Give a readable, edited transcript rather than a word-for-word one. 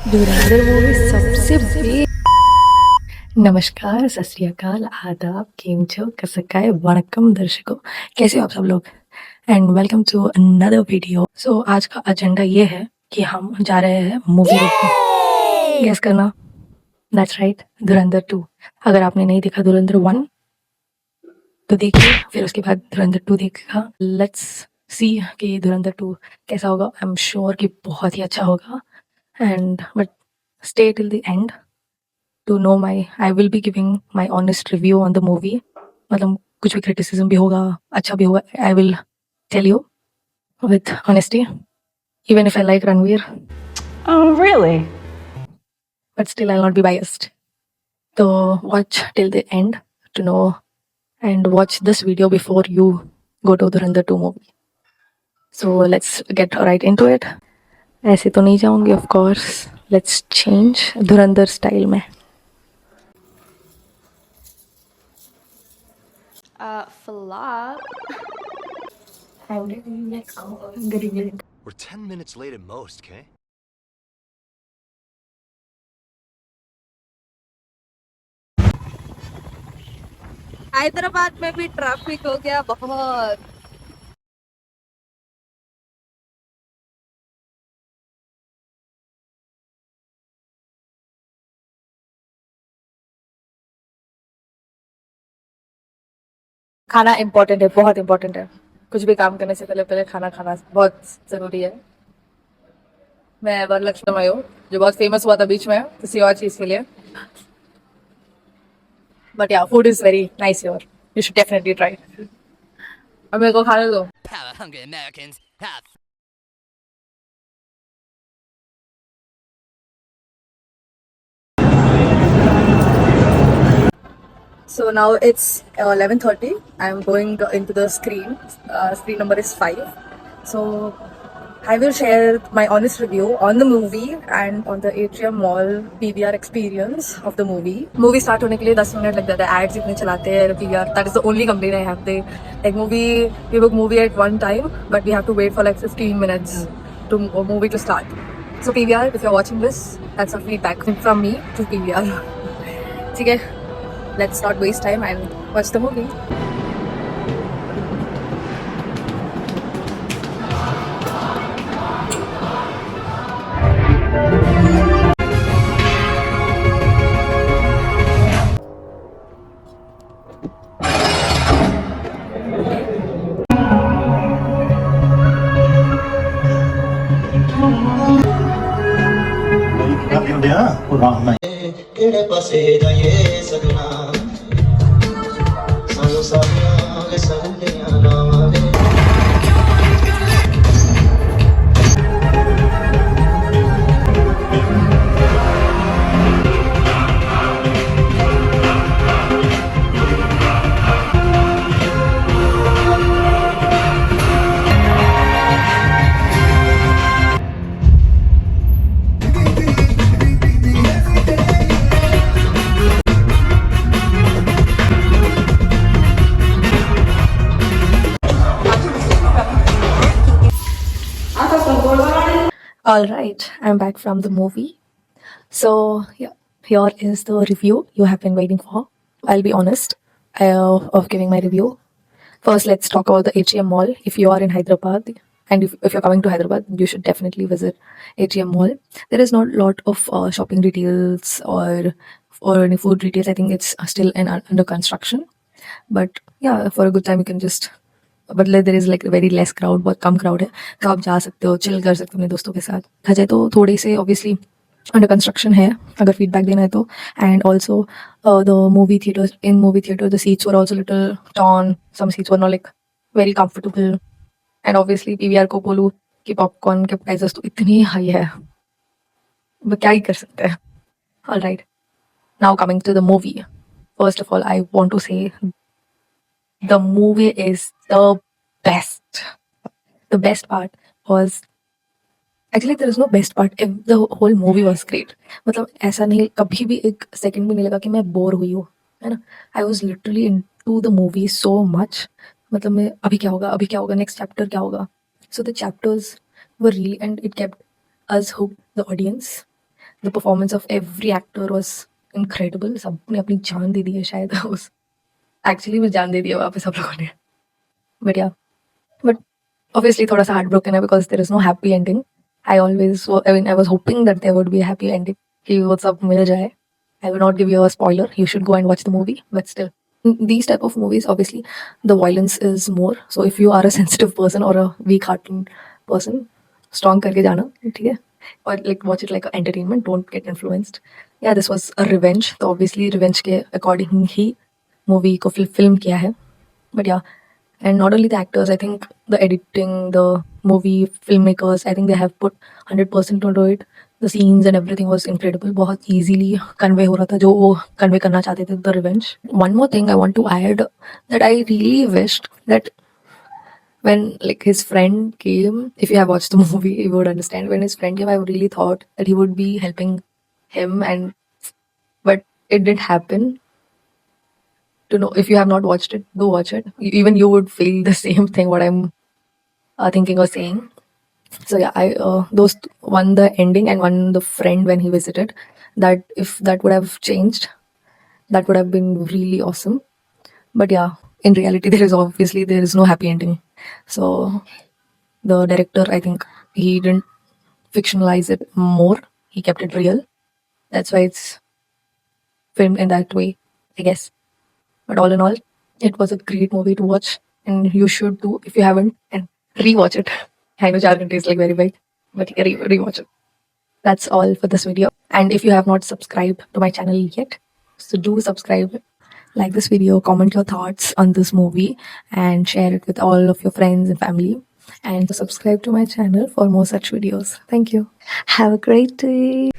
धुरंधर movie सबसे बे नमस्कार, सत श्री अकाल, आदाब, केम छो, कैसे काय, वणक्कम दर्शकों, कैसे हो आप सब लोग and welcome to another video. So आज का एजेंडा ये है कि हम जा रहे हैं मूवी देखने। गेस करना, दैट्स राइट, धुरंधर 2। अगर आपने नहीं देखा धुरंधर 1 तो देखिए, फिर उसके बाद धुरंधर 2 देखा। लेट्स सी कि धुरंधर 2 कैसा होगा। आई एम श्योर कि बहुत ही अच्छा होगा and but stay till the end to know I will be giving my honest review on the movie। मतलब कुछ भी criticism भी होगा, अच्छा भी होगा, I will tell you with honesty, even if I like Ranveer, Oh, really? but still I'll not be biased. So watch till the end to know and watch this video before you go to Dhurandhar 2 movie. So let's get right into it। ऐसे तो नहीं जाऊंगी of course, let's change Dhurandhar style में। Flop. We're 10 minutes late at most, okay? Hyderabad में भी traffic हो गया बहुत। खाना इम्पोर्टेंट है, बहुत इम्पोर्टेंट है। कुछ भी काम करने से पहले पहले खाना खाना बहुत जरूरी है। मैं वरलक्ष्मी में हूँ, जो बहुत फेमस हुआ था बीच में किसी और चीज के लिए, बट या food is very nice your, you should definitely try. अब मेरे को खाने दो। Power hungry Americans have. So now it's 11:30. I'm going into the screen. Screen number is 5. So I will share my honest review on the movie and on the Atrium Mall PVR experience of the movie. Movie start होने के लिए 10 minute लग जाता है, ads इतने चलाते हैं PVR. That is the only complaint I have. They like we book movie at one time, but we have to wait for like 15 minutes to movie to start. So PVR, if you're watching this, that's a feedback from me to PVR. ठीक है, let's not waste time and watch the movie. ਕਿਹੜੇ ਪਾਸੇ ਜਾਈਏ ਸਜਣਾ ਸਾਨੂੰ ਸਾਡੀਆਂ ਵੇ ਸੰਗੀਆਂ ਨਾਵਾਂ ਵੇ All right, I'm back from the movie. So yeah, here is the review you have been waiting for. I'll be honest of giving my review. First, let's talk about the Atrium Mall. If you are in Hyderabad and if you're coming to Hyderabad, you should definitely visit Atrium Mall. There is not a lot of shopping details or any food details. I think it's still under construction. But yeah, for a good time you can just, but there is like very less crowd, बहुत कम crowd है, तो आप जा सकते हो, chill कर सकते हो अपने दोस्तों के साथ। कहा जाए तो थोड़े से ऑब्वियसली अंडर कंस्ट्रक्शन है अगर फीडबैक देना है तो। And also the movie theatre the seats were also little torn, some seats were not like very comfortable. And obviously PVR को बोलूँ कि पॉपकॉर्न के प्राइसेस तो इतनी हाई है, वो क्या ही कर सकते हैं। All right, now coming to the movie, first of all I want to say the movie is the best. The best part was actually there is no best part. The whole movie was great. मतलब ऐसा नहीं, कभी भी एक second भी नहीं लगा कि मैं बोर हुई हूँ, है ना। I was literally into the movie so much. मतलब मैं अभी क्या होगा, नेक्स्ट चैप्टर क्या होगा। So the chapters were really, and it kept us hooked, the audience. the performance of every actor was incredible. सबने अपनी जान दे दी है शायद उस एक्चुअली में जान दे दी है वहाँ पे सब लोगों ने. But yeah, but obviously थोड़ा सा heartbroken है because there is no happy ending. I was hoping that there would be a happy ending कि वो सब मिल जाए. I will not give you a spoiler. You should go and watch the movie. But still, in these type of movies, obviously, the violence is more. So if you are a sensitive person or a weak-hearted person, strong करके जाना, ठीक है? Or like watch it like an entertainment. Don't get influenced. Yeah, this was a revenge. So obviously, revenge के according ही movie को film किया है. But yeah, and not only the actors, I think the editing, the movie filmmakers, I think they have put 100% into it. The scenes and everything was incredible. बहुत easily convey हो रहा था जो वो convey करना चाहते थे, the revenge. One more thing I want to add, that I really wished that when like his friend came, if you have watched the movie, you would understand. When his friend came, I really thought that he would be helping him, but it didn't happen. To know, if you have not watched it, go watch it. Even you would feel the same thing what I'm thinking or saying. So yeah, those one the ending and one the friend when he visited. That if that would have changed, that would have been really awesome. But yeah, in reality, there is no happy ending. So the director, I think he didn't fictionalize it more. He kept it real. That's why it's filmed in that way, I guess. But all in all, it was a great movie to watch, and you should too if you haven't, and rewatch it. I know jargon is like very big, but you can rewatch it. That's all for this video. And if you have not subscribed to my channel yet, so do subscribe, like this video, comment your thoughts on this movie, and share it with all of your friends and family. And subscribe to my channel for more such videos. Thank you. Have a great day.